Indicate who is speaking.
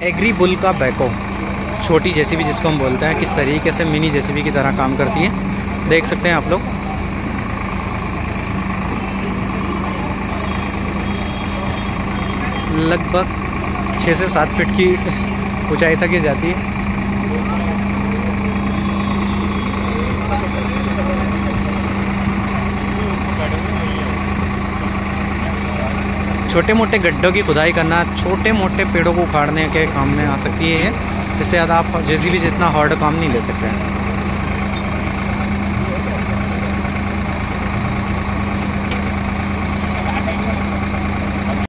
Speaker 1: Agree bull का बैको, छोटी जेसीबी जिसको हम बोलते हैं, किस तरीके से मिनी जेसीबी की तरह काम करती है देख सकते हैं आप लोग। लगभग 6 से 7 फीट की ऊंचाई तक ये जाती है। छोटे मोटे गड्ढों की खुदाई करना, छोटे मोटे पेड़ों को उखाड़ने के काम में आ सकती है ये। इससे ज़्यादा आप जेसीबी जितना हार्ड काम नहीं ले सकते हैं।